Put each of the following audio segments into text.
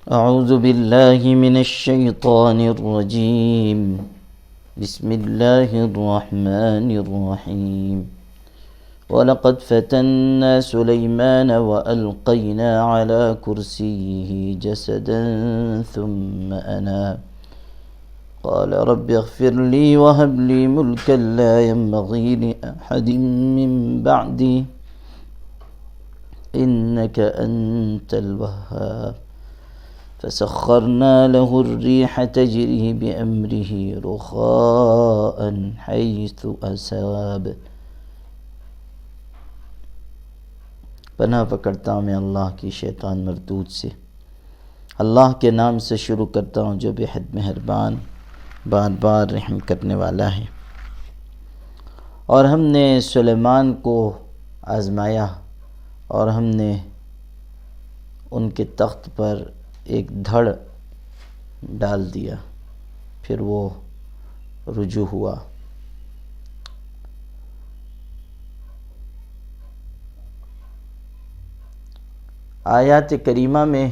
أعوذ بالله من الشيطان الرجيم. بسم الله الرحمن الرحيم. ولقد فتنا سليمان وألقينا على كرسيه جسدا ثم أناب قال رب اغفر لي وهب لي ملكا لا ينبغي لأحد من بعدي إنك أنت الوهاب فسخرنا له الريح تجري بأمره رخاء حيث أصاب. پناہ پکڑتا ہوں میں اللہ کی شیطان مردود سے. اللہ کے نام سے شروع کرتا ہوں جو بے حد مہربان بار بار رحم کرنے والا ہے. اور ہم نے سلیمان کو آزمایا اور ہم نے ان کے تخت پر ایک دھڑ ڈال دیا، پھر وہ رجوع ہوا. آیات کریمہ میں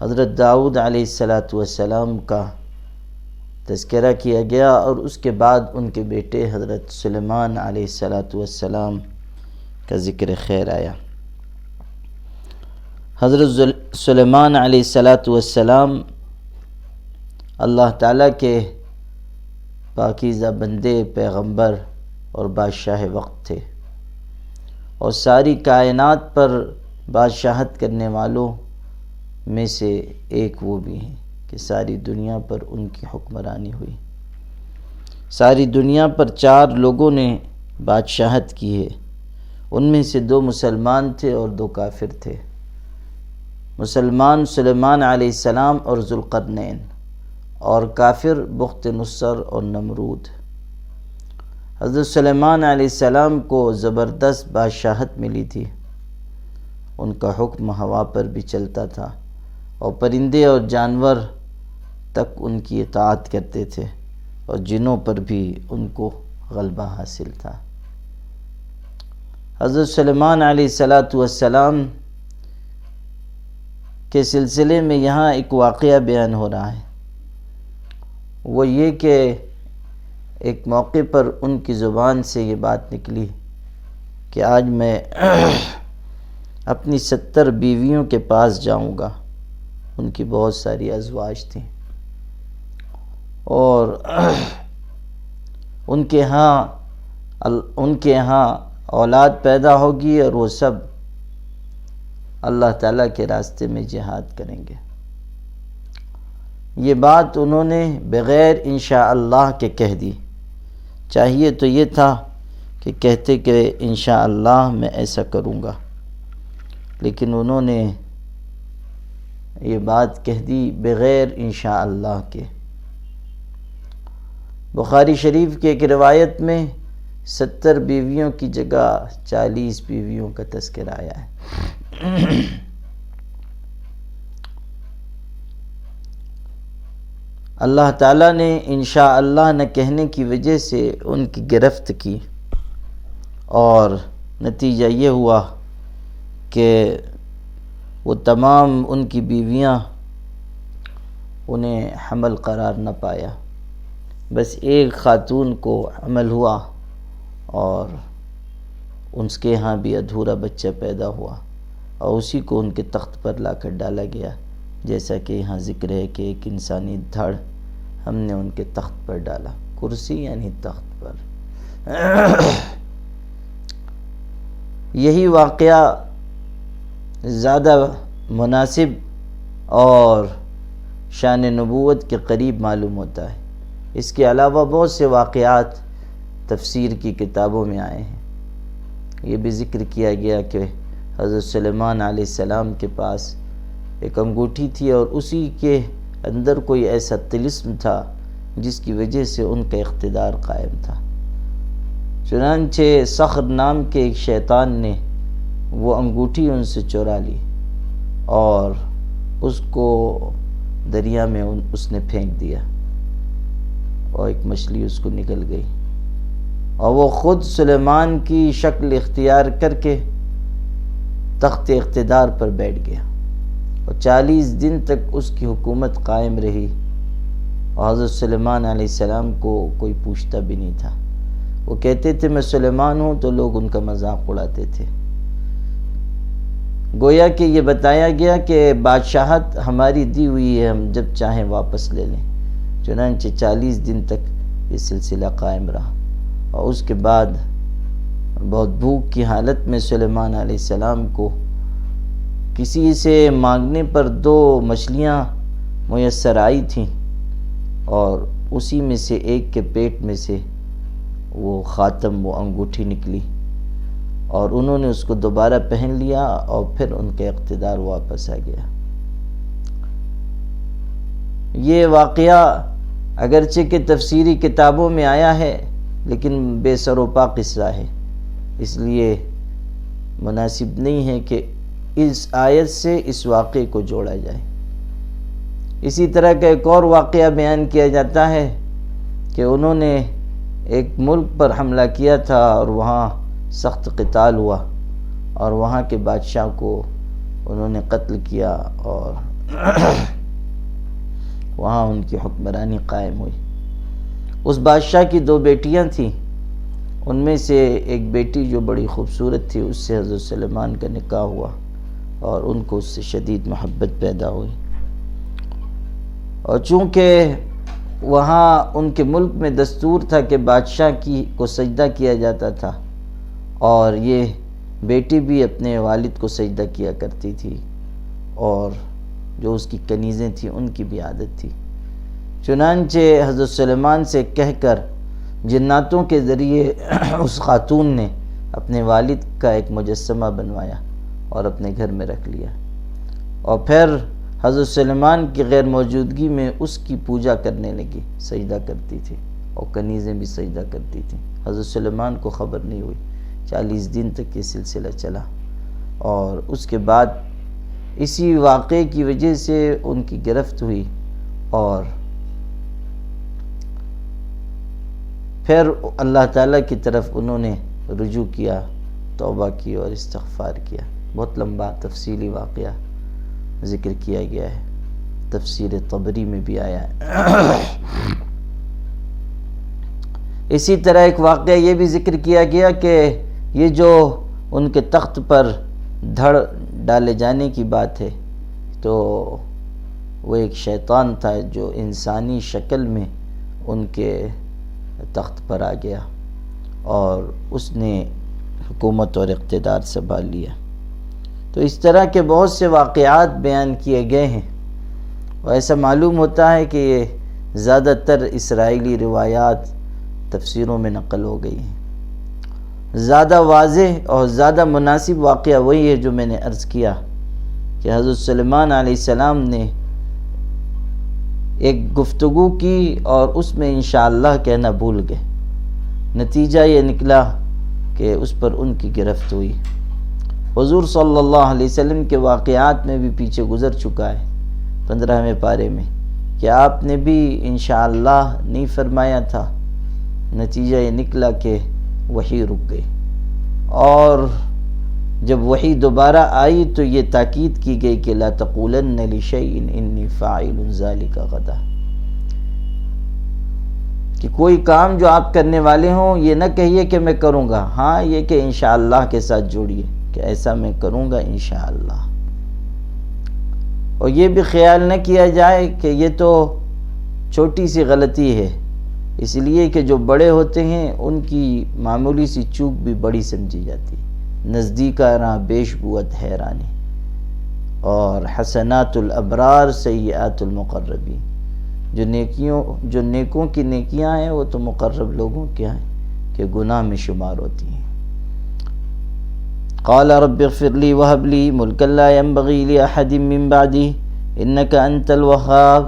حضرت داؤد علیہ السلام کا تذکرہ کیا گیا اور اس کے بعد ان کے بیٹے حضرت سلیمان علیہ السلام کا ذکر خیر آیا. حضرت سلیمان علیہ السلام اللہ تعالیٰ کے پاکیزہ بندے، پیغمبر اور بادشاہ وقت تھے، اور ساری کائنات پر بادشاہت کرنے والوں میں سے ایک وہ بھی ہیں کہ ساری دنیا پر ان کی حکمرانی ہوئی. ساری دنیا پر 4 لوگوں نے بادشاہت کی ہے. ان میں سے 2 مسلمان تھے اور 2 کافر تھے. مسلمان سلیمان علیہ السلام اور ذوالقرنین، اور کافر بخت نصر اور نمرود. حضرت سلیمان علیہ السلام کو زبردست بادشاہت ملی تھی. ان کا حکم ہوا پر بھی چلتا تھا اور پرندے اور جانور تک ان کی اطاعت کرتے تھے، اور جنوں پر بھی ان کو غلبہ حاصل تھا. حضرت سلیمان علیہ السلام کے سلسلے میں یہاں ایک واقعہ بیان ہو رہا ہے. وہ یہ کہ ایک موقع پر ان کی زبان سے یہ بات نکلی کہ آج میں اپنی 70 بیویوں کے پاس جاؤں گا. ان کی بہت ساری ازواج تھیں اور ان کے ہاں اولاد پیدا ہوگی اور وہ سب اللہ تعالیٰ کے راستے میں جہاد کریں گے. یہ بات انہوں نے بغیر انشاءاللہ کے کہہ دی. چاہیے تو یہ تھا کہ کہتے کہ انشاءاللہ میں ایسا کروں گا، لیکن انہوں نے یہ بات کہہ دی بغیر انشاءاللہ کے. بخاری شریف کی ایک روایت میں 70 بیویوں کی جگہ 40 بیویوں کا تذکرہ آیا ہے. اللہ تعالیٰ نے انشاءاللہ نہ کہنے کی وجہ سے ان کی گرفت کی، اور نتیجہ یہ ہوا کہ وہ تمام ان کی بیویاں انہیں حمل قرار نہ پایا. بس ایک خاتون کو حمل ہوا اور اس کے ہاں بھی ادھورا بچہ پیدا ہوا، اور اسی کو ان کے تخت پر لا کر ڈالا گیا. جیسا کہ یہاں ذکر ہے کہ ایک انسانی دھڑ ہم نے ان کے تخت پر ڈالا. کرسی یعنی تخت پر. یہی واقعہ زیادہ مناسب اور شان نبوت کے قریب معلوم ہوتا ہے. اس کے علاوہ بہت سے واقعات تفسیر کی کتابوں میں آئے ہیں. یہ بھی ذکر کیا گیا کہ حضرت سلیمان علیہ السلام کے پاس ایک انگوٹھی تھی اور اسی کے اندر کوئی ایسا طلسم تھا جس کی وجہ سے ان کا اقتدار قائم تھا. چنانچہ صخر نام کے ایک شیطان نے وہ انگوٹھی ان سے چرا لی اور اس کو دریا میں اس نے پھینک دیا، اور ایک مچھلی اس کو نکل گئی، اور وہ خود سلیمان کی شکل اختیار کر کے تخت اقتدار پر بیٹھ گیا. اور 40 دن تک اس کی حکومت قائم رہی، اور حضرت سلیمان علیہ السلام کو کوئی پوچھتا بھی نہیں تھا۔ وہ کہتے تھے میں سلیمان ہوں تو لوگ ان کا مذاق اڑاتے تھے۔ گویا کہ یہ بتایا گیا کہ بادشاہت ہماری دی ہوئی ہے، ہم جب چاہیں واپس لے لیں۔ چنانچہ 40 دن تک یہ سلسلہ قائم رہا، اور اس کے بعد بہت بھوک کی حالت میں سلیمان علیہ السلام کو کسی سے مانگنے پر 2 مچھلیاں میسر آئی تھیں، اور اسی میں سے ایک کے پیٹ میں سے وہ خاتم، وہ انگوٹھی نکلی، اور انہوں نے اس کو دوبارہ پہن لیا، اور پھر ان کا اقتدار واپس آ گیا۔ یہ واقعہ اگرچہ کہ تفسیری کتابوں میں آیا ہے، لیکن بے سر و پا قصہ ہے، اس لیے مناسب نہیں ہے کہ اس آیت سے اس واقعے کو جوڑا جائے۔ اسی طرح کا ایک اور واقعہ بیان کیا جاتا ہے کہ انہوں نے ایک ملک پر حملہ کیا تھا، اور وہاں سخت قتال ہوا، اور وہاں کے بادشاہ کو انہوں نے قتل کیا، اور وہاں ان کی حکمرانی قائم ہوئی۔ اس بادشاہ کی 2 بیٹیاں تھیں، ان میں سے ایک بیٹی جو بڑی خوبصورت تھی، اس سے حضرت سلیمان کا نکاح ہوا، اور ان کو اس سے شدید محبت پیدا ہوئی۔ اور چونکہ وہاں ان کے ملک میں دستور تھا کہ بادشاہ کو سجدہ کیا جاتا تھا، اور یہ بیٹی بھی اپنے والد کو سجدہ کیا کرتی تھی، اور جو اس کی کنیزیں تھیں ان کی بھی عادت تھی۔ چنانچہ حضرت سلیمان سے کہہ کر جناتوں کے ذریعے اس خاتون نے اپنے والد کا ایک مجسمہ بنوایا اور اپنے گھر میں رکھ لیا، اور پھر حضرت سلیمان کی غیر موجودگی میں اس کی پوجا کرنے لگی، سجدہ کرتی تھی، اور کنیزیں بھی سجدہ کرتی تھیں۔ حضرت سلیمان کو خبر نہیں ہوئی، 40 دن تک یہ سلسلہ چلا، اور اس کے بعد اسی واقعے کی وجہ سے ان کی گرفت ہوئی، اور پھر اللہ تعالیٰ کی طرف انہوں نے رجوع کیا، توبہ کی اور استغفار کیا۔ بہت لمبا تفصیلی واقعہ ذکر کیا گیا ہے، تفسیر طبری میں بھی آیا ہے۔ اسی طرح ایک واقعہ یہ بھی ذکر کیا گیا کہ یہ جو ان کے تخت پر دھڑ ڈالے جانے کی بات ہے، تو وہ ایک شیطان تھا جو انسانی شکل میں ان کے تخت پر آ گیا، اور اس نے حکومت اور اقتدار سنبھال لیا۔ تو اس طرح کے بہت سے واقعات بیان کیے گئے ہیں، اور ایسا معلوم ہوتا ہے کہ یہ زیادہ تر اسرائیلی روایات تفسیروں میں نقل ہو گئی ہیں۔ زیادہ واضح اور زیادہ مناسب واقعہ وہی ہے جو میں نے عرض کیا کہ حضرت سلیمان علیہ السلام نے ایک گفتگو کی اور اس میں انشاءاللہ کہنا بھول گئے، نتیجہ یہ نکلا کہ اس پر ان کی گرفت ہوئی۔ حضور صلی اللہ علیہ وسلم کے واقعات میں بھی پیچھے گزر چکا ہے 15ویں پارے میں کہ آپ نے بھی انشاءاللہ نہیں فرمایا تھا، نتیجہ یہ نکلا کہ وحی رک گئی، اور جب وحی دوبارہ آئی تو یہ تاکید کی گئی کہ لا تقولن لشیء انی فاعل ذلک غدا، کہ کوئی کام جو آپ کرنے والے ہوں یہ نہ کہیے کہ میں کروں گا، ہاں یہ کہ انشاءاللہ کے ساتھ جوڑیے کہ ایسا میں کروں گا انشاءاللہ۔ اور یہ بھی خیال نہ کیا جائے کہ یہ تو چھوٹی سی غلطی ہے، اس لیے کہ جو بڑے ہوتے ہیں ان کی معمولی سی چوک بھی بڑی سمجھی جاتی، نزدیک راں بیش بوت حیرانی، اور حسنات الابرار سیئات المقربین، جو نیکوں کی نیکیاں ہیں وہ تو مقرب لوگوں کے ہیں کہ گناہ میں شمار ہوتی ہیں۔ قال رب اغفر لی وہب لی ملکا لا ينبغی لأحد من بعدی انک انت الوہاب،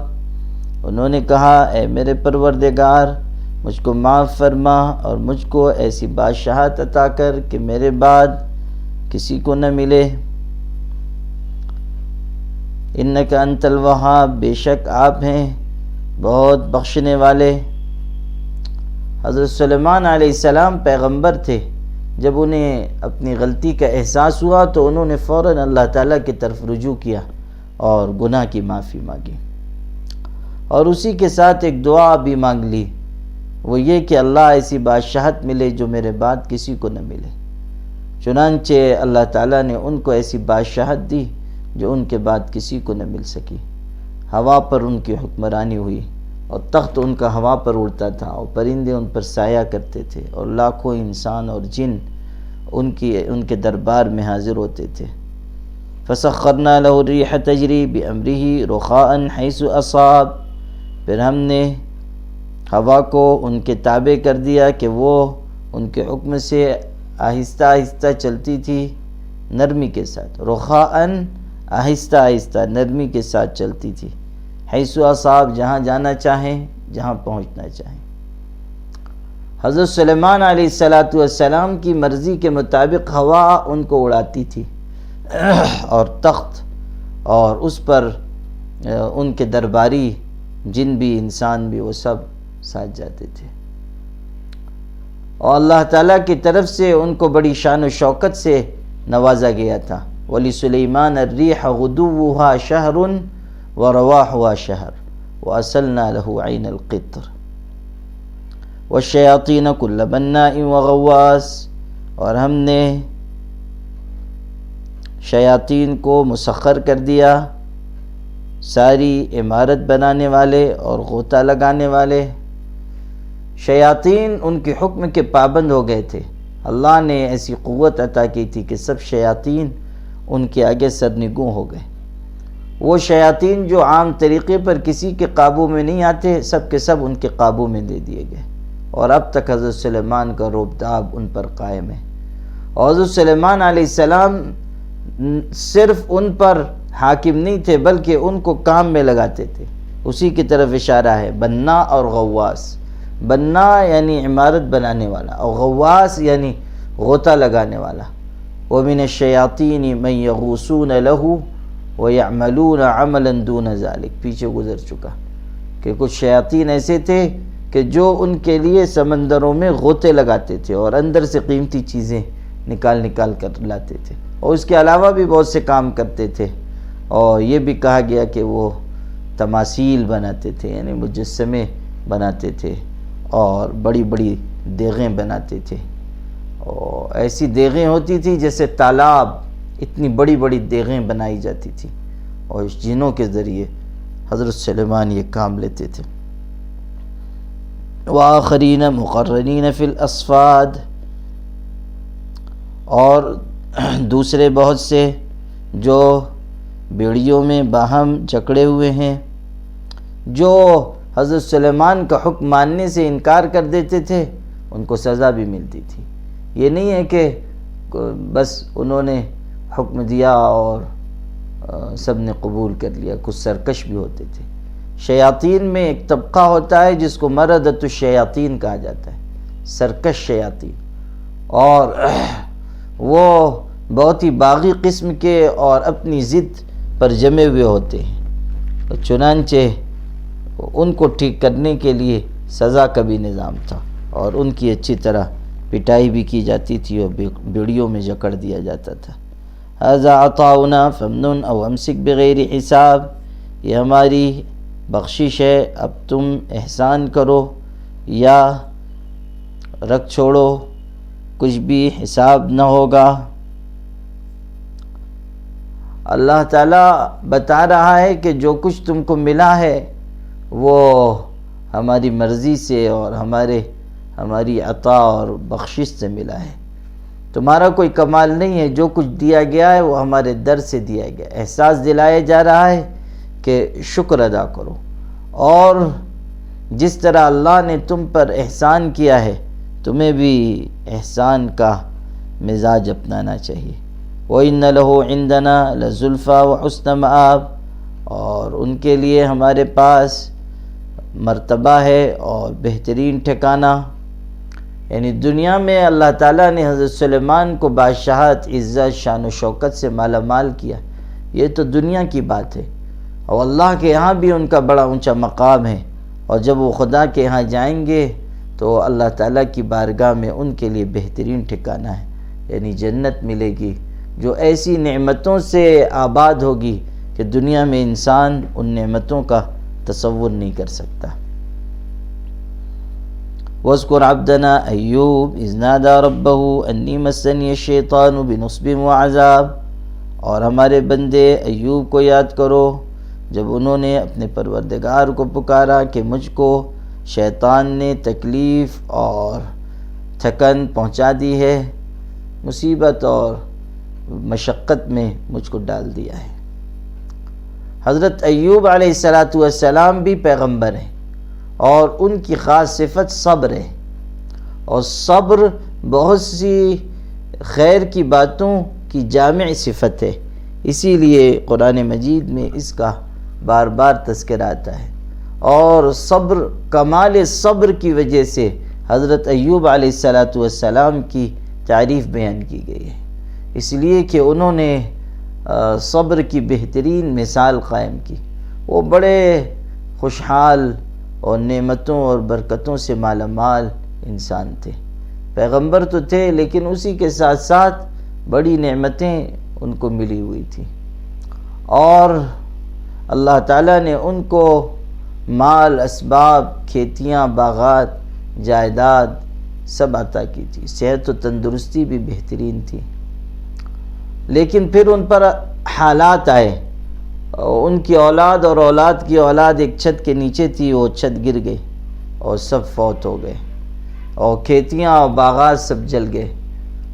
انہوں نے کہا اے میرے پروردگار مجھ کو معاف فرما اور مجھ کو ایسی بادشاہت عطا کر کہ میرے بعد کسی کو نہ ملے۔ انک انت الوہاب، بے شک آپ ہیں بہت بخشنے والے۔ حضرت سلیمان علیہ السلام پیغمبر تھے، جب انہیں اپنی غلطی کا احساس ہوا تو انہوں نے فوراً اللہ تعالیٰ کی طرف رجوع کیا اور گناہ کی معافی مانگی، اور اسی کے ساتھ ایک دعا بھی مانگ لی، وہ یہ کہ اللہ ایسی بادشاہت ملے جو میرے بعد کسی کو نہ ملے۔ چنانچہ اللہ تعالیٰ نے ان کو ایسی بادشاہت دی جو ان کے بعد کسی کو نہ مل سکی۔ ہوا پر ان کی حکمرانی ہوئی، اور تخت ان کا ہوا پر اڑتا تھا، اور پرندے ان پر سایہ کرتے تھے، اور لاکھوں انسان اور جن ان کے دربار میں حاضر ہوتے تھے۔ فَسَخَّرْنَا لَهُ الرِّيحَ تَجْرِي بِأَمْرِهِ رُخَاءً حَيْثُ أَصَابَ، پھر ہم نے ہوا کو ان کے تابع کر دیا کہ وہ ان کے حکم سے آہستہ آہستہ چلتی تھی، نرمی کے ساتھ، رخاءً آہستہ آہستہ نرمی کے ساتھ چلتی تھی، حیث اصاب جہاں جانا چاہیں، جہاں پہنچنا چاہیں۔ حضرت سلیمان علیہ السلام کی مرضی کے مطابق ہوا ان کو اڑاتی تھی، اور تخت اور اس پر ان کے درباری جن بھی انسان بھی وہ سب ساتھ جاتے تھے، اور اللہ تعالیٰ کی طرف سے ان کو بڑی شان و شوکت سے نوازا گیا تھا۔ وَلِسُلَيْمَانَ الرِّيحَ غُدُوُّهَا شَهْرٌ وَرَوَاحُهَا شَهْرٌ وَأَسَلْنَا لَهُ عَيْنَ الْقِطْرِ وَالشَّيَاطِينَ كُلَّ بَنَّاءٍ وَغَوَّاصٍ، اور ہم نے شیاطین کو مسخر کر دیا، ساری عمارت بنانے والے اور غوطہ لگانے والے۔ شیاطین ان کے حکم کے پابند ہو گئے تھے، اللہ نے ایسی قوت عطا کی تھی کہ سب شیاطین ان کے آگے سرنگوں ہو گئے۔ وہ شیاطین جو عام طریقے پر کسی کے قابو میں نہیں آتے، سب کے سب ان کے قابو میں دے دیے گئے، اور اب تک حضرت سلیمان کا رعب ان پر قائم ہے۔ اور حضرت سلیمان علیہ السلام صرف ان پر حاکم نہیں تھے بلکہ ان کو کام میں لگاتے تھے۔ اسی کی طرف اشارہ ہے، بنا اور غواص۔ بنا یعنی عمارت بنانے والا، اور غواص یعنی غوطہ لگانے والا۔ وَمِنَ الشَّيَاطِينِ مَن يَغُوصُونَ لَهُ وَيَعْمَلُونَ عَمَلًا دُونَ ذَلِكَ، پیچھے گزر چکا کہ کچھ شیاطین ایسے تھے کہ جو ان کے لیے سمندروں میں غوطے لگاتے تھے اور اندر سے قیمتی چیزیں نکال کر لاتے تھے، اور اس کے علاوہ بھی بہت سے کام کرتے تھے۔ اور یہ بھی کہا گیا کہ وہ تماثیل بناتے تھے، یعنی مجسمے بناتے تھے، اور بڑی بڑی دیغیں بناتے تھے، اور ایسی دیغیں ہوتی تھی جیسے تالاب، اتنی بڑی بڑی دیغیں بنائی جاتی تھی، اور اس جنوں کے ذریعے حضرت سلیمان یہ کام لیتے تھے۔ وآخرین مقرنین فی الاسفاد، اور دوسرے بہت سے جو بیڑیوں میں باہم جکڑے ہوئے ہیں، جو حضرت سلیمان کا حکم ماننے سے انکار کر دیتے تھے، ان کو سزا بھی ملتی تھی۔ یہ نہیں ہے کہ بس انہوں نے حکم دیا اور سب نے قبول کر لیا، کچھ سرکش بھی ہوتے تھے۔ شیاطین میں ایک طبقہ ہوتا ہے جس کو مردۃ الشیاطین کہا جاتا ہے، سرکش شیاطین، اور وہ بہت ہی باغی قسم کے اور اپنی ضد پر جمے ہوئے ہوتے ہیں، چنانچہ ان کو ٹھیک کرنے کے لیے سزا کا بھی نظام تھا، اور ان کی اچھی طرح پٹائی بھی کی جاتی تھی اور بیڑیوں میں جکڑ دیا جاتا تھا۔ ھذا عطاؤنا فامنن او امسک بغیر حساب، یہ ہماری بخشش ہے، اب تم احسان کرو یا رکھ چھوڑو، کچھ بھی حساب نہ ہوگا۔ اللہ تعالیٰ بتا رہا ہے کہ جو کچھ تم کو ملا ہے وہ ہماری مرضی سے اور ہماری عطا اور بخشش سے ملا ہے، تمہارا کوئی کمال نہیں ہے، جو کچھ دیا گیا ہے وہ ہمارے در سے دیا گیا۔ احساس دلایا جا رہا ہے کہ شکر ادا کرو، اور جس طرح اللہ نے تم پر احسان کیا ہے تمہیں بھی احسان کا مزاج اپنانا چاہیے۔ وَإِنَّ لَهُ عِندَنَا لَزُلْفَىٰ وَحُسْنَ مَآب، اور ان کے لیے ہمارے پاس مرتبہ ہے اور بہترین ٹھکانہ۔ یعنی دنیا میں اللہ تعالیٰ نے حضرت سلیمان کو بادشاہت، عزت، شان و شوکت سے مالا مال کیا، یہ تو دنیا کی بات ہے، اور اللہ کے یہاں بھی ان کا بڑا اونچا مقام ہے، اور جب وہ خدا کے یہاں جائیں گے تو اللہ تعالیٰ کی بارگاہ میں ان کے لیے بہترین ٹھکانہ ہے، یعنی جنت ملے گی جو ایسی نعمتوں سے آباد ہوگی کہ کہ دنیا میں انسان ان نعمتوں کا تصور نہیں کر سکتا۔ وَاذْكُرْ عَبْدَنَا أَيُّوبَ إِذْ نَادَى رَبَّهُ أَنِّي مَسَّنِيَ الشَّيْطَانُ بِنُصْبٍ وَعَذَابٍ، اور ہمارے بندے ایوب کو یاد کرو جب انہوں نے اپنے پروردگار کو پکارا کہ مجھ کو شیطان نے تکلیف اور تھکن پہنچا دی ہے، مصیبت اور مشقت میں مجھ کو ڈال دیا ہے۔ حضرت ایوب علیہ السلام بھی پیغمبر ہیں اور ان کی خاص صفت صبر ہے، اور صبر بہت سی خیر کی باتوں کی جامع صفت ہے، اسی لیے قرآن مجید میں اس کا بار بار تذکرہ آتا ہے، اور صبر، کمال صبر کی وجہ سے حضرت ایوب علیہ السلام کی تعریف بیان کی گئی ہے، اس لیے کہ انہوں نے صبر کی بہترین مثال قائم کی۔ وہ بڑے خوشحال اور نعمتوں اور برکتوں سے مالا مال انسان تھے، پیغمبر تو تھے لیکن اسی کے ساتھ ساتھ بڑی نعمتیں ان کو ملی ہوئی تھیں، اور اللہ تعالیٰ نے ان کو مال، اسباب، کھیتیاں، باغات، جائیداد سب عطا کی تھی، صحت و تندرستی بھی بہترین تھی، لیکن پھر ان پر حالات آئے، ان کی اولاد اور اولاد کی اولاد ایک چھت کے نیچے تھی، وہ چھت گر گئی اور سب فوت ہو گئے، اور کھیتیاں اور باغات سب جل گئے،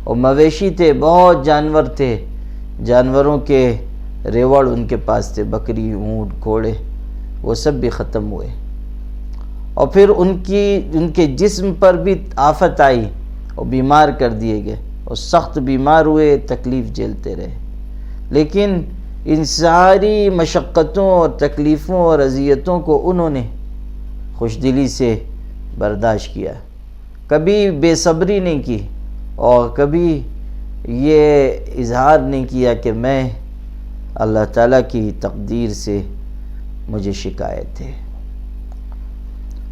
اور مویشی تھے، بہت جانور تھے، جانوروں کے ریوڑ ان کے پاس تھے، بکری، اونٹ، گھوڑے، وہ سب بھی ختم ہوئے، اور پھر ان کے جسم پر بھی آفت آئی اور بیمار کر دیے گئے، اور سخت بیمار ہوئے، تکلیف جھیلتے رہے، لیکن ان ساری مشقتوں اور تکلیفوں اور اذیتوں کو انہوں نے خوش دلی سے برداشت کیا، کبھی بے صبری نہیں کی، اور کبھی یہ اظہار نہیں کیا کہ میں اللہ تعالیٰ کی تقدیر سے مجھے شکایت ہے۔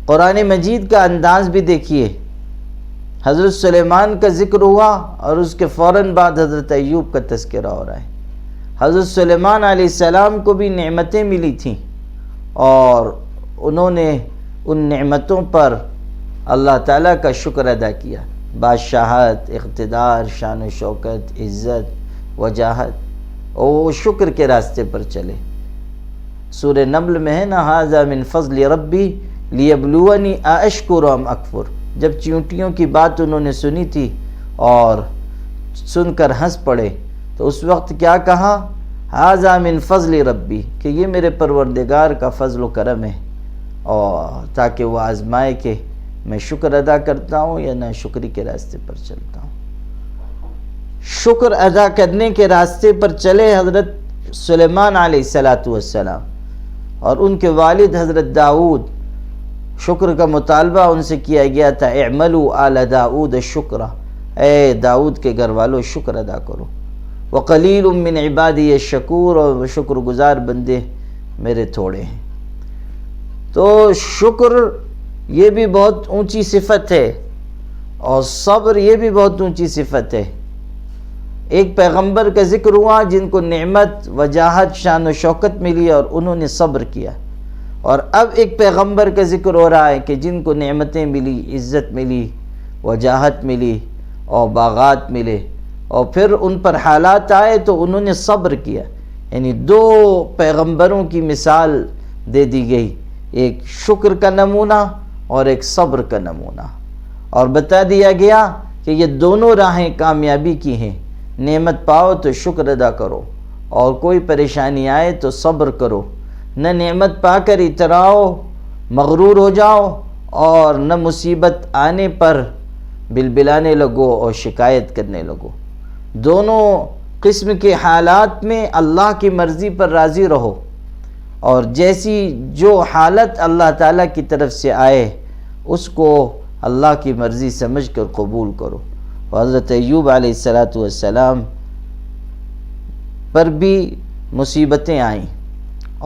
قرآن مجید کا انداز بھی دیکھیے، حضرت سلیمان کا ذکر ہوا اور اس کے فوراً بعد حضرت ایوب کا تذکرہ ہو رہا ہے۔ حضرت سلیمان علیہ السلام کو بھی نعمتیں ملی تھیں، اور انہوں نے ان نعمتوں پر اللہ تعالیٰ کا شکر ادا کیا، بادشاہت، اقتدار، شان و شوکت، عزت، وجاہت، اور وہ شکر کے راستے پر چلے۔ سورہ نمل میں ہے نا، ھذا من فضل ربی لیبلونی ااشکر ام اکفر، جب چیونٹیوں کی بات انہوں نے سنی تھی اور سن کر ہنس پڑے تو اس وقت کیا کہا؟ ھذا من فضل ربی، کہ یہ میرے پروردگار کا فضل و کرم ہے، اور تاکہ وہ آزمائے کہ میں شکر ادا کرتا ہوں یا نہ شکری کے راستے پر چلتا ہوں۔ شکر ادا کرنے کے راستے پر چلے حضرت سلیمان علیہ السلام، اور ان کے والد حضرت داؤد، شکر کا مطالبہ ان سے کیا گیا تھا، اعملوا آل داؤد شکرا، اے داؤد کے گھر والوں شکر ادا کرو، وقلیل من عبادی الشکور، اور شکر گزار بندے میرے تھوڑے ہیں۔ تو شکر یہ بھی بہت اونچی صفت ہے، اور صبر یہ بھی بہت اونچی صفت ہے۔ ایک پیغمبر کا ذکر ہوا جن کو نعمت، وجاہت، شان و شوکت ملی اور انہوں نے صبر کیا، اور اب ایک پیغمبر کا ذکر ہو رہا ہے کہ جن کو نعمتیں ملی، عزت ملی، وجاہت ملی اور باغات ملے، اور پھر ان پر حالات آئے تو انہوں نے صبر کیا، یعنی دو پیغمبروں کی مثال دے دی گئی، ایک شکر کا نمونہ اور ایک صبر کا نمونہ، اور بتا دیا گیا کہ یہ دونوں راہیں کامیابی کی ہیں، نعمت پاؤ تو شکر ادا کرو، اور کوئی پریشانی آئے تو صبر کرو، نہ نعمت پا کر اتراؤ، مغرور ہو جاؤ، اور نہ مصیبت آنے پر بلبلانے لگو اور شکایت کرنے لگو۔ دونوں قسم کے حالات میں اللہ کی مرضی پر راضی رہو، اور جیسی جو حالت اللہ تعالیٰ کی طرف سے آئے اس کو اللہ کی مرضی سمجھ کر قبول کرو۔ حضرت ایوب علیہ السلام پر بھی مصیبتیں آئیں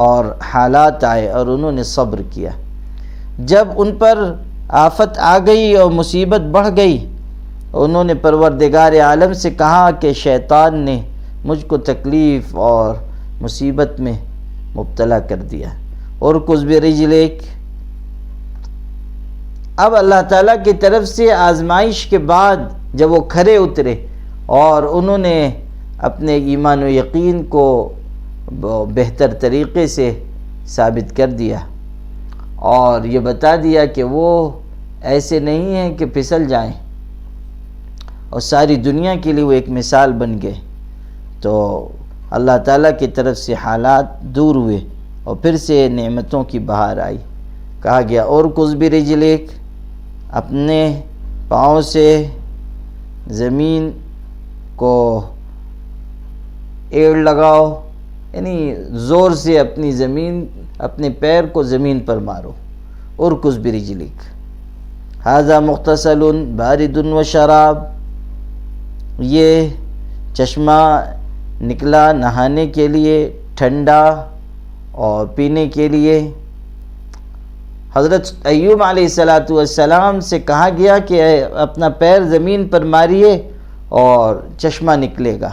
اور حالات آئے اور انہوں نے صبر کیا۔ جب ان پر آفت آ گئی اور مصیبت بڑھ گئی، انہوں نے پروردگار عالم سے کہا کہ شیطان نے مجھ کو تکلیف اور مصیبت میں مبتلا کر دیا۔ اور کچھ بھی رجلیک، اب اللہ تعالیٰ کی طرف سے آزمائش کے بعد جب وہ کھرے اترے اور انہوں نے اپنے ایمان و یقین کو بہتر طریقے سے ثابت کر دیا اور یہ بتا دیا کہ وہ ایسے نہیں ہیں کہ پھسل جائیں، اور ساری دنیا کے لیے وہ ایک مثال بن گئے، تو اللہ تعالیٰ کی طرف سے حالات دور ہوئے اور پھر سے نعمتوں کی بہار آئی۔ کہا گیا اور کچھ بھی رجلیک، اپنے پاؤں سے زمین کو ایڑ لگاؤ، یعنی زور سے اپنے پیر کو زمین پر مارو۔ اور کچھ بھی رجلیک، ھذا مغتسل بارد و شراب، یہ چشمہ نکلا نہانے کے لیے، ٹھنڈا اور پینے کے لیے۔ حضرت ایوب علیہ السلام سے کہا گیا کہ اپنا پیر زمین پر ماریے اور چشمہ نکلے گا،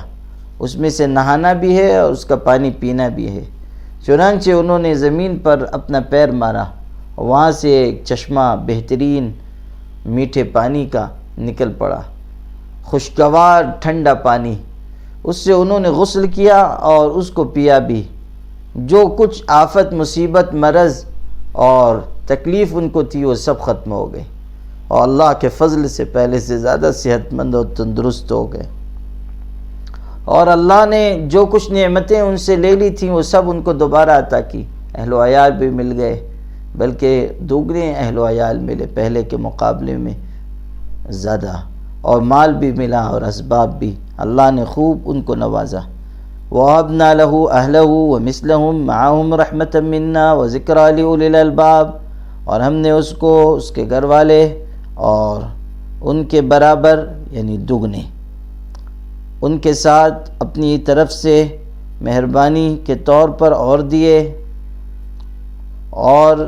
اس میں سے نہانا بھی ہے اور اس کا پانی پینا بھی ہے۔ چنانچہ انہوں نے زمین پر اپنا پیر مارا، وہاں سے ایک چشمہ بہترین میٹھے پانی کا نکل پڑا، خوشگوار ٹھنڈا پانی، اس سے انہوں نے غسل کیا اور اس کو پیا بھی۔ جو کچھ آفت، مصیبت، مرض اور تکلیف ان کو تھی وہ سب ختم ہو گئی، اور اللہ کے فضل سے پہلے سے زیادہ صحت مند اور تندرست ہو گئے، اور اللہ نے جو کچھ نعمتیں ان سے لے لی تھیں وہ سب ان کو دوبارہ عطا کی۔ اہل و عیال بھی مل گئے، بلکہ دوگنے اہل و عیال ملے پہلے کے مقابلے میں زیادہ، اور مال بھی ملا اور اسباب بھی، اللہ نے خوب ان کو نوازا۔ وَوَهَبْنَا لَهُ أَهْلَهُ وَمِثْلَهُمْ مَعَهُمْ رَحْمَةً مِنَّا وَذِكْرَىٰ لِأُولِي الْأَلْبَابِ، اور ہم نے اس کو اس کے گھر والے اور ان کے برابر یعنی دگنے ان کے ساتھ اپنی طرف سے مہربانی کے طور پر اور دیے، اور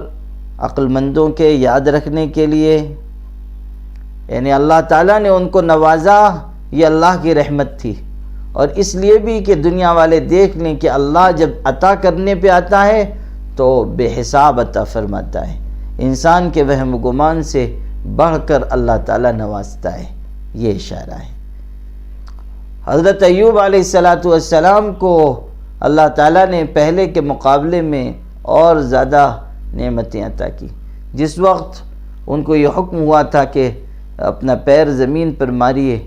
عقل مندوں کے یاد رکھنے کے لیے، یعنی اللہ تعالیٰ نے ان کو نوازا، یہ اللہ کی رحمت تھی، اور اس لیے بھی کہ دنیا والے دیکھ لیں کہ اللہ جب عطا کرنے پہ آتا ہے تو بے حساب عطا فرماتا ہے، انسان کے وہم و گمان سے بڑھ کر اللہ تعالیٰ نوازتا ہے، یہ اشارہ ہے۔ حضرت ایوب علیہ السلام کو اللہ تعالیٰ نے پہلے کے مقابلے میں اور زیادہ نعمتیں عطا کی۔ جس وقت ان کو یہ حکم ہوا تھا کہ اپنا پیر زمین پر ماریے،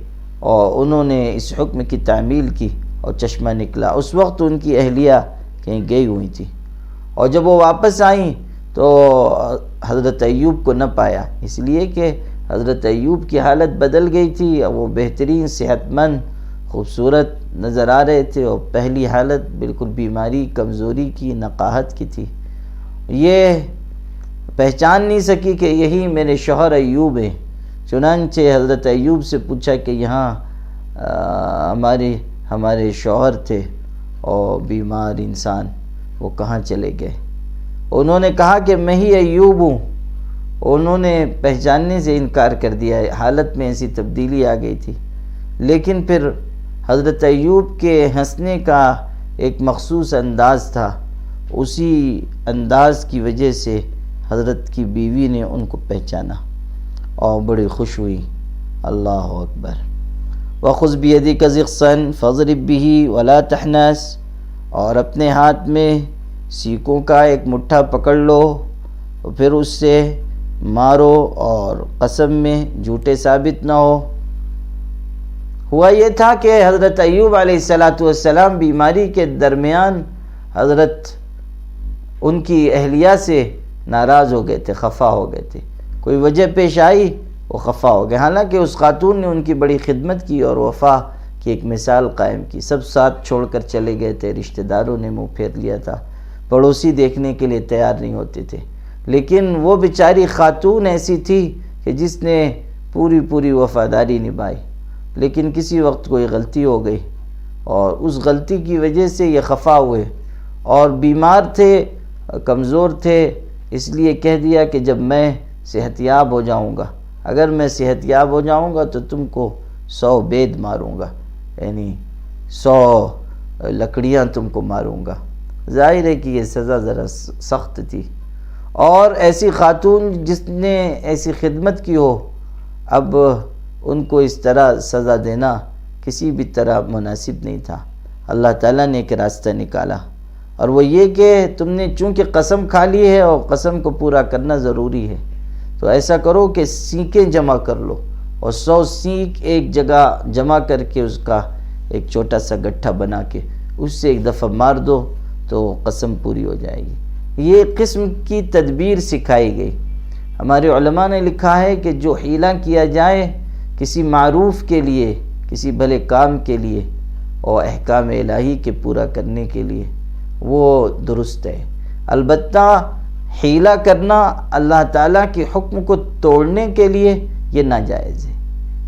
اور انہوں نے اس حکم کی تعمیل کی اور چشمہ نکلا، اس وقت ان کی اہلیہ کہیں گئی ہوئی تھی، اور جب وہ واپس آئیں تو حضرت ایوب کو نہ پایا، اس لیے کہ حضرت ایوب کی حالت بدل گئی تھی، وہ بہترین صحت مند خوبصورت نظر آ رہے تھے، اور پہلی حالت بالکل بیماری، کمزوری کی، نقاہت کی تھی۔ یہ پہچان نہیں سکی کہ یہی میرے شوہر ایوب ہیں، چنانچہ حضرت ایوب سے پوچھا کہ یہاں ہمارے شوہر تھے اور بیمار انسان، وہ کہاں چلے گئے؟ انہوں نے کہا کہ میں ہی ایوب ہوں۔ انہوں نے پہچاننے سے انکار کر دیا، حالت میں ایسی تبدیلی آ گئی تھی، لیکن پھر حضرت ایوب کے ہنسنے کا ایک مخصوص انداز تھا، اسی انداز کی وجہ سے حضرت کی بیوی نے ان کو پہچانا اور بڑی خوش ہوئی۔ اللہ اکبر۔ وَخُذْ بِيَدِكَ ضِغْصًا فَاضْرِب بِّهِ وَلَا تَحْنَثْ، اور اپنے ہاتھ میں سیکوں کا ایک مٹھا پکڑ لو، پھر اس سے مارو اور قسم میں جھوٹے ثابت نہ ہو۔ ہوا یہ تھا کہ حضرت ایوب علیہ السلام بیماری کے درمیان حضرت ان کی اہلیہ سے ناراض ہو گئے تھے، خفا ہو گئے تھے، کوئی وجہ پیش آئی وہ خفا ہو گئے، حالانکہ اس خاتون نے ان کی بڑی خدمت کی اور وفا کی ایک مثال قائم کی، سب ساتھ چھوڑ کر چلے گئے تھے، رشتہ داروں نے منہ پھیر لیا تھا، پڑوسی دیکھنے کے لیے تیار نہیں ہوتے تھے، لیکن وہ بیچاری خاتون ایسی تھی کہ جس نے پوری وفاداری نبھائی، لیکن کسی وقت کوئی غلطی ہو گئی اور اس غلطی کی وجہ سے یہ خفا ہوئے، اور بیمار تھے، کمزور تھے، اس لیے کہہ دیا کہ جب میں صحت یاب ہو جاؤں گا، اگر میں صحت یاب ہو جاؤں گا تو تم کو 100 بید ماروں گا، یعنی 100 لکڑیاں تم کو ماروں گا۔ ظاہر ہے کہ یہ سزا ذرا سخت تھی، اور ایسی خاتون جس نے ایسی خدمت کی ہو، اب ان کو اس طرح سزا دینا کسی بھی طرح مناسب نہیں تھا۔ اللہ تعالیٰ نے ایک راستہ نکالا، اور وہ یہ کہ تم نے چونکہ قسم کھا لی ہے اور قسم کو پورا کرنا ضروری ہے، تو ایسا کرو کہ سینکیں جمع کر لو، اور 100 سینک ایک جگہ جمع کر کے اس کا ایک چھوٹا سا گٹھا بنا کے اس سے ایک دفعہ مار دو تو قسم پوری ہو جائے گی۔ یہ قسم کی تدبیر سکھائی گئی۔ ہمارے علماء نے لکھا ہے کہ جو حیلہ کیا جائے کسی معروف کے لیے، کسی بھلے کام کے لیے اور احکام الہی کے پورا کرنے کے لیے، وہ درست ہے۔ البتہ حیلہ کرنا اللہ تعالیٰ کے حکم کو توڑنے کے لیے یہ ناجائز ہے۔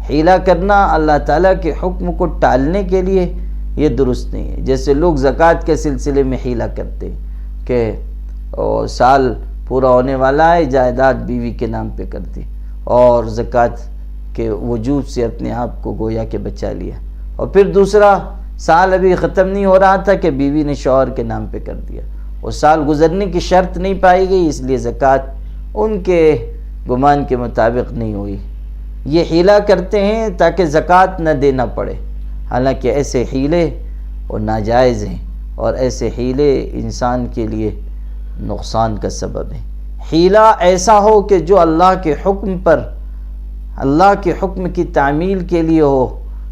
حیلہ کرنا اللہ تعالیٰ کے حکم کو ٹالنے کے لیے یہ درست نہیں ہے۔ جیسے لوگ زکوٰۃ کے سلسلے میں حیلہ کرتے ہیں کہ سال پورا ہونے والا ہے، جائیداد بیوی کے نام پہ کر دی، اور زکوٰۃ کے وجوب سے اپنے آپ کو گویا کہ بچا لیا، اور پھر دوسرا سال ابھی ختم نہیں ہو رہا تھا کہ بیوی نے شوہر کے نام پہ کر دیا، وہ سال گزرنے کی شرط نہیں پائی گئی، اس لیے زکوٰۃ ان کے گمان کے مطابق نہیں ہوئی۔ یہ حیلہ کرتے ہیں تاکہ زکوٰۃ نہ دینا پڑے، حالانکہ ایسے حیلے اور ناجائز ہیں، اور ایسے حیلے انسان کے لیے نقصان کا سبب ہے۔ حیلہ ایسا ہو کہ جو اللہ کے حکم پر، اللہ کے حکم کی تعمیل کے لیے ہو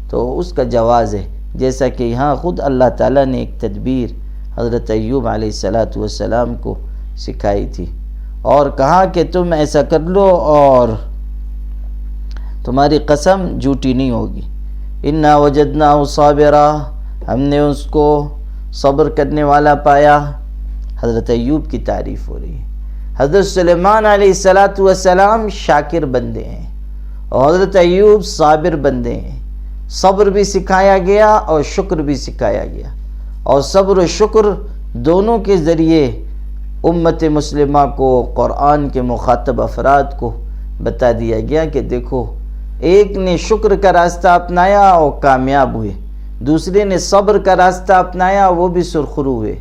تو اس کا جواز ہے، جیسا کہ یہاں خود اللہ تعالیٰ نے ایک تدبیر حضرت ایوب علیہ السلام کو سکھائی تھی، اور کہا کہ تم ایسا کر لو اور تمہاری قسم جھوٹی نہیں ہوگی۔ انا وجدناہ صابرا، ہم نے اس کو صبر کرنے والا پایا۔ حضرت ایوب کی تعریف ہو رہی ہے۔ حضرت سلیمان علیہ السلام شاکر بندے ہیں، اور حضرت ایوب صابر بندے ہیں۔ صبر بھی سکھایا گیا اور شکر بھی سکھایا گیا، اور صبر و شکر دونوں کے ذریعے امت مسلمہ کو، قرآن کے مخاطب افراد کو بتا دیا گیا کہ دیکھو، ایک نے شکر کا راستہ اپنایا اور کامیاب ہوئے، دوسرے نے صبر کا راستہ اپنایا، وہ بھی سرخرو ہوئے۔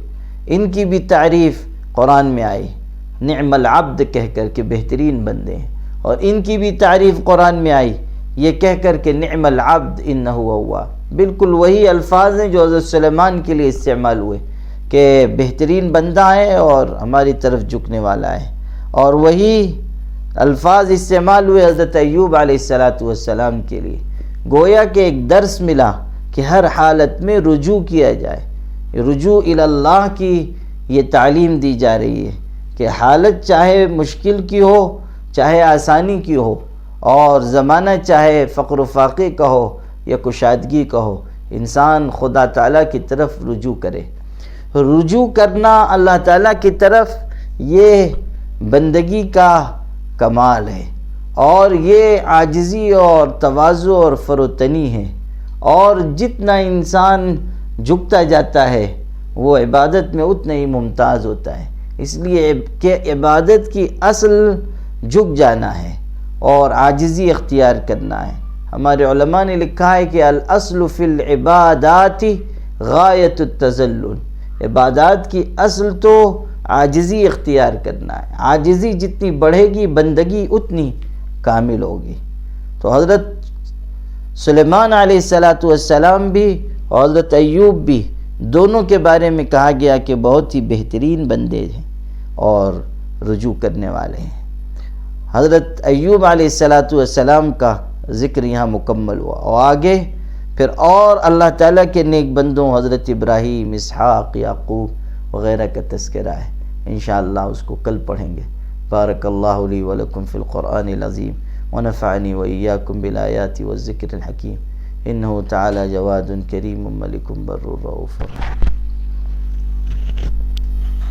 ان کی بھی تعریف قرآن میں آئی، نعم العبد کہہ کر کے بہترین بندے ہیں، اور ان کی بھی تعریف قرآن میں آئی یہ کہہ کر کہ نعم العبد انہ اواب۔ بالکل وہی الفاظ ہیں جو حضرت سلیمان کے لیے استعمال ہوئے کہ بہترین بندہ ہے اور ہماری طرف جھکنے والا ہے، اور وہی الفاظ استعمال ہوئے حضرت ایوب علیہ السلام کے لیے۔ گویا کہ ایک درس ملا کہ ہر حالت میں رجوع کیا جائے، رجوع الی اللہ کی یہ تعلیم دی جا رہی ہے کہ حالت چاہے مشکل کی ہو چاہے آسانی کی ہو، اور زمانہ چاہے فقر و فاقے کا ہو یا کشادگی کا ہو، انسان خدا تعالیٰ کی طرف رجوع کرے۔ رجوع کرنا اللہ تعالیٰ کی طرف یہ بندگی کا کمال ہے، اور یہ عاجزی اور تواضع اور فروتنی ہے، اور جتنا انسان جھکتا جاتا ہے وہ عبادت میں اتنا ہی ممتاز ہوتا ہے۔ اس لیے کہ عبادت کی اصل جھک جانا ہے اور عاجزی اختیار کرنا ہے۔ ہمارے علماء نے لکھا ہے کہ الاصل فی العبادات غایت التذلل، عبادات کی اصل تو عاجزی اختیار کرنا ہے، عاجزی جتنی بڑھے گی بندگی اتنی کامل ہوگی۔ تو حضرت سلیمان علیہ السلام بھی اور حضرت ایوب بھی دونوں کے بارے میں کہا گیا کہ بہت ہی بہترین بندے ہیں اور رجوع کرنے والے ہیں۔ حضرت ایوب علیہ السلام کا ذکر یہاں مکمل ہوا، اور آگے پھر اور اللہ تعالیٰ کے نیک بندوں حضرت ابراہیم، اسحاق، یعقوب وغیرہ کا تذکرہ ہے۔ انشاءاللہ اس کو کل پڑھیں گے۔ بارک اللہ لی ولکم فی القرآن العظیم ونفعنی وإیاکم بالآیات والذکر الحکیم، انہ تعالی جواد کریم ملک بر رؤوف رحیم۔